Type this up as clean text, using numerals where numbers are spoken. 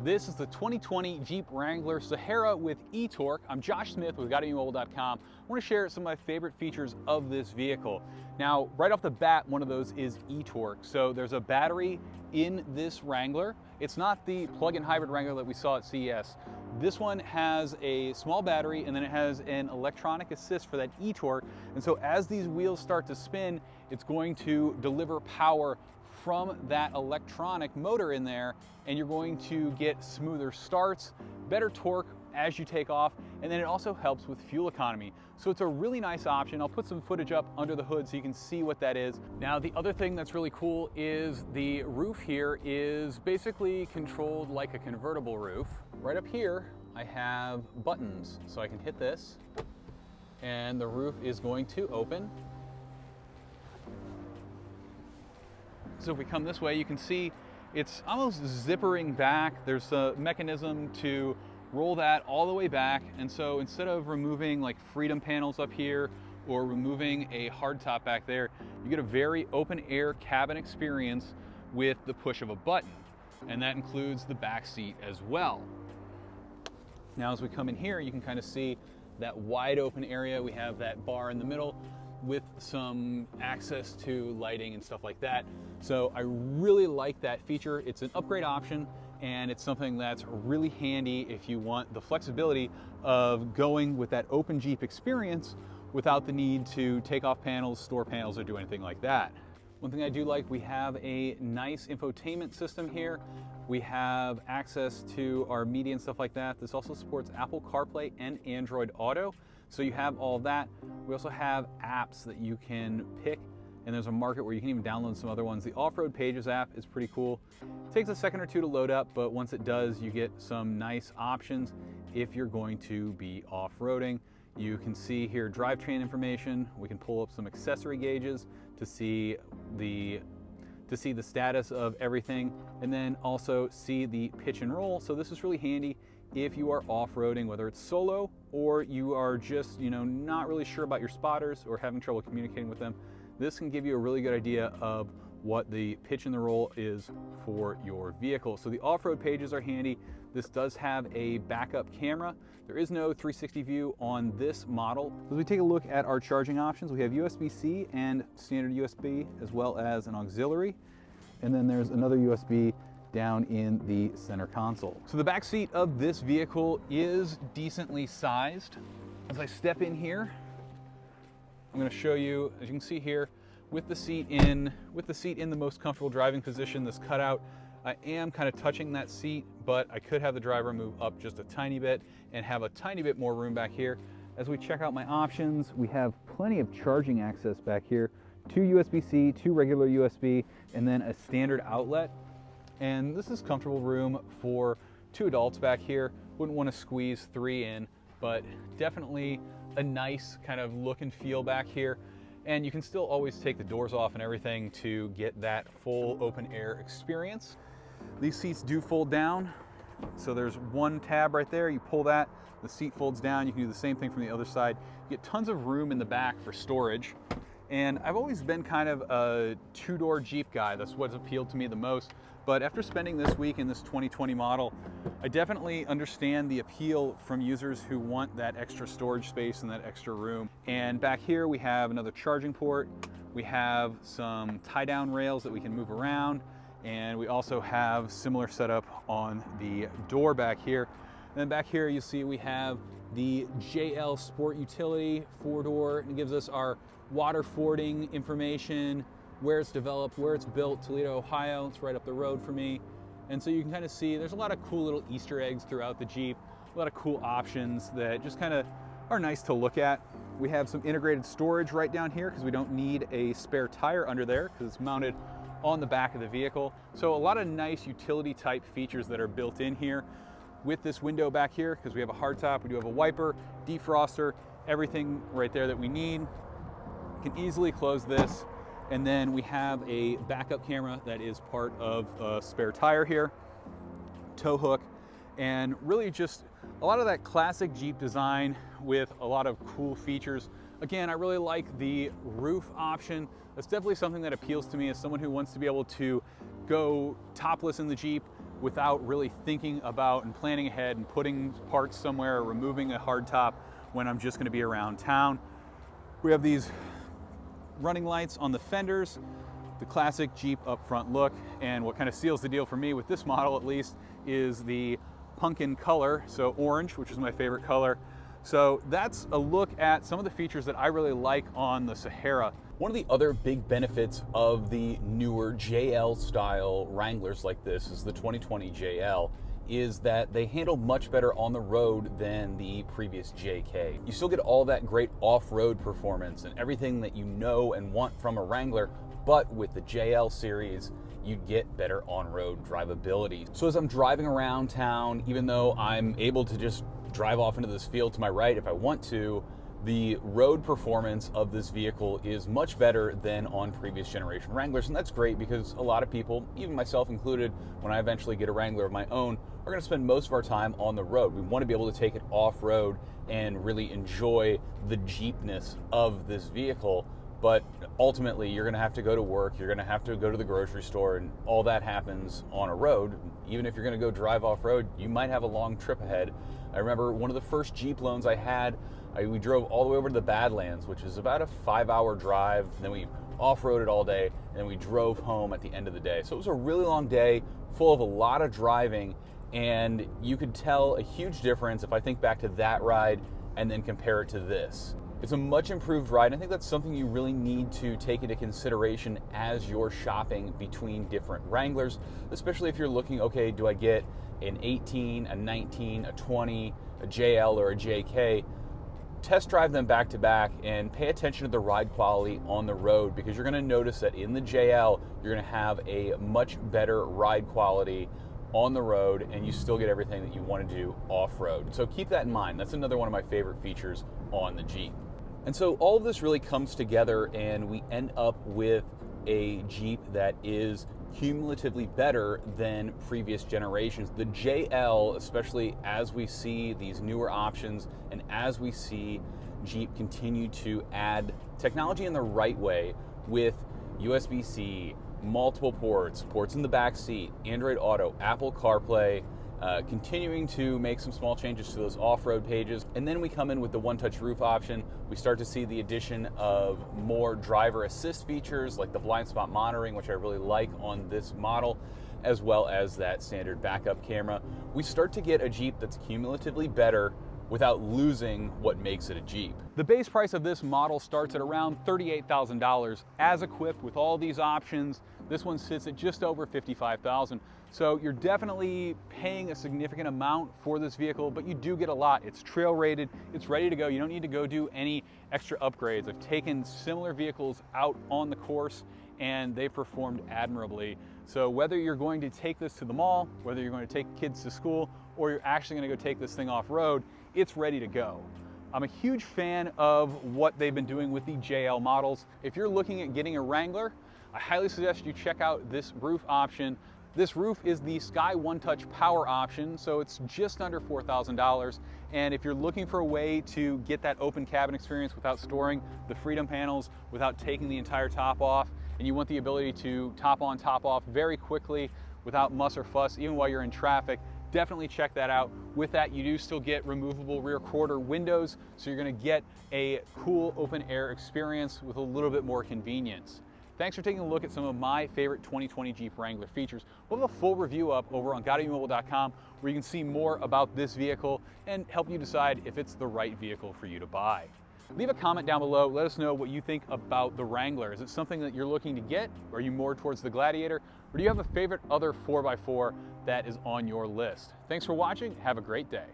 This is the 2020 Jeep Wrangler Sahara with eTorque. I'm Josh Smith with GotAMobile.com. I want to share some of my favorite features of this vehicle. Now, right off the bat, one of those is eTorque. So there's a battery in this Wrangler. It's not the plug-in hybrid Wrangler that we saw at CES. This one has a small battery and then it has an electronic assist for that eTorque. And so as these wheels start to spin, it's going to deliver power from that electronic motor in there, and you're going to get smoother starts, better torque as you take off, and then it also helps with fuel economy. So it's a really nice option. I'll put some footage up under the hood so you can see what that is. Now, the other thing that's really cool is the roof here is basically controlled like a convertible roof. Right up here, I have buttons, so I can hit this, and the roof is going to open. So if we come this way, you can see it's almost zippering back. There's a mechanism to roll that all the way back. And so instead of removing like freedom panels up here or removing a hardtop back there, you get a very open air cabin experience with the push of a button. And that includes the back seat as well. Now, as we come in here, you can kind of see that wide open area. We have that bar in the middle with some access to lighting and stuff like that. So I really like that feature. It's an upgrade option, and it's something that's really handy if you want the flexibility of going with that open Jeep experience without the need to take off panels, store panels, or do anything like that. One thing I do like, we have a nice infotainment system here. We have access to our media and stuff like that. This also supports Apple CarPlay and Android Auto. So you have all that. We also have apps that you can pick, and there's a market where you can even download some other ones. The Off-Road Pages app is pretty cool. It takes a second or two to load up, but once it does, you get some nice options if you're going to be off-roading. You can see here drivetrain information. We can pull up some accessory gauges to see the status of everything, and then also see the pitch and roll. So this is really handy if you are off-roading, whether it's solo or you are just, not really sure about your spotters or having trouble communicating with them. This can give you a really good idea of what the pitch and the roll is for your vehicle. So the off-road pages are handy. This does have a backup camera. There is no 360 view on this model. As we take a look at our charging options, we have USB-C and standard USB, as well as an auxiliary. And then there's another USB down in the center console. So the back seat of this vehicle is decently sized. As I step in here, I'm going to show you, as you can see here, with the seat in the most comfortable driving position, this cutout, I am kind of touching that seat, but I could have the driver move up just a tiny bit and have a tiny bit more room back here. As we check out my options, we have plenty of charging access back here. 2 USB-C, 2 regular USB, and then a standard outlet. And this is comfortable room for 2 adults back here. Wouldn't want to squeeze 3 in, but definitely a nice kind of look and feel back here. And you can still always take the doors off and everything to get that full open air experience. These seats do fold down. So there's one tab right there. You pull that, the seat folds down. You can do the same thing from the other side. You get tons of room in the back for storage. And I've always been kind of a 2-door Jeep guy. That's what's appealed to me the most. But after spending this week in this 2020 model, I definitely understand the appeal from users who want that extra storage space and that extra room. And back here we have another charging port. We have some tie-down rails that we can move around. And we also have similar setup on the door back here. And then back here you see we have the JL Sport Utility 4-door. It gives us our water fording information, where it's developed, where it's built, Toledo, Ohio. It's right up the road for me. And so you can kind of see there's a lot of cool little Easter eggs throughout the Jeep, a lot of cool options that just kind of are nice to look at. We have some integrated storage right down here because we don't need a spare tire under there because it's mounted on the back of the vehicle. So a lot of nice utility type features that are built in here with this window back here, because we have a hardtop, we do have a wiper, defroster, everything right there that we need. We can easily close this. And then we have a backup camera that is part of a spare tire here, tow hook, and really just a lot of that classic Jeep design with a lot of cool features. Again, I really like the roof option. That's definitely something that appeals to me as someone who wants to be able to go topless in the Jeep without really thinking about and planning ahead and putting parts somewhere or removing a hardtop when I'm just going to be around town. We have these running lights on the fenders, the classic Jeep up front look, and what kind of seals the deal for me with this model at least is the pumpkin color, so orange, which is my favorite color. So that's a look at some of the features that I really like on the Sahara. One of the other big benefits of the newer JL style Wranglers like this is the 2020 JL, is that they handle much better on the road than the previous JK. You still get all that great off-road performance and everything that you know and want from a Wrangler, but with the JL series, you get better on-road drivability. So as I'm driving around town, even though I'm able to just drive off into this field to my right if I want to, the road performance of this vehicle is much better than on previous generation Wranglers, and that's great because a lot of people, even myself included, when I eventually get a Wrangler of my own, are going to spend most of our time on the road. We want to be able to take it off-road and really enjoy the Jeepness of this vehicle, but ultimately you're going to have to go to work, you're going to have to go to the grocery store, and all that happens on a road. Even if you're going to go drive off-road, you might have a long trip ahead. I remember one of the first Jeep loans I had, we drove all the way over to the Badlands, which is about a 5-hour drive. Then we off-roaded all day, and then we drove home at the end of the day. So it was a really long day, full of a lot of driving, and you could tell a huge difference if I think back to that ride and then compare it to this. It's a much improved ride, and I think that's something you really need to take into consideration as you're shopping between different Wranglers, especially if you're looking, okay, do I get an 18, a 19, a 20, a JL, or a JK? Test drive them back to back and pay attention to the ride quality on the road, because you're going to notice that in the JL, you're going to have a much better ride quality on the road, and you still get everything that you want to do off-road. So keep that in mind. That's another one of my favorite features on the Jeep. And so all of this really comes together, and we end up with a Jeep that is cumulatively better than previous generations. The JL, especially as we see these newer options and as we see Jeep continue to add technology in the right way with USB-C, multiple ports in the back seat, Android Auto, Apple CarPlay, continuing to make some small changes to those off-road pages. And then we come in with the one-touch roof option. We start to see the addition of more driver assist features like the blind spot monitoring, which I really like on this model, as well as that standard backup camera. We start to get a Jeep that's cumulatively better without losing what makes it a Jeep. The base price of this model starts at around $38,000. As equipped with all these options, this one sits at just over $55,000. So you're definitely paying a significant amount for this vehicle, but you do get a lot. It's trail rated, it's ready to go. You don't need to go do any extra upgrades. I've taken similar vehicles out on the course and they performed admirably. So whether you're going to take this to the mall, whether you're going to take kids to school, or you're actually going to go take this thing off-road, it's ready to go. I'm a huge fan of what they've been doing with the JL models. If you're looking at getting a Wrangler, I highly suggest you check out this roof option. This roof is the Sky One Touch Power option, so it's just under $4,000. And if you're looking for a way to get that open cabin experience without storing the Freedom panels, without taking the entire top off, and you want the ability to top on, top off very quickly without muss or fuss, even while you're in traffic, definitely check that out. With that, you do still get removable rear quarter windows, so you're going to get a cool open air experience with a little bit more convenience. Thanks for taking a look at some of my favorite 2020 Jeep Wrangler features. We'll have a full review up over on GottoBeMobile.com, where you can see more about this vehicle and help you decide if it's the right vehicle for you to buy. Leave a comment down below. Let us know what you think about the Wrangler. Is it something that you're looking to get? Are you more towards the Gladiator? Or do you have a favorite other 4x4 that is on your list? Thanks for watching. Have a great day.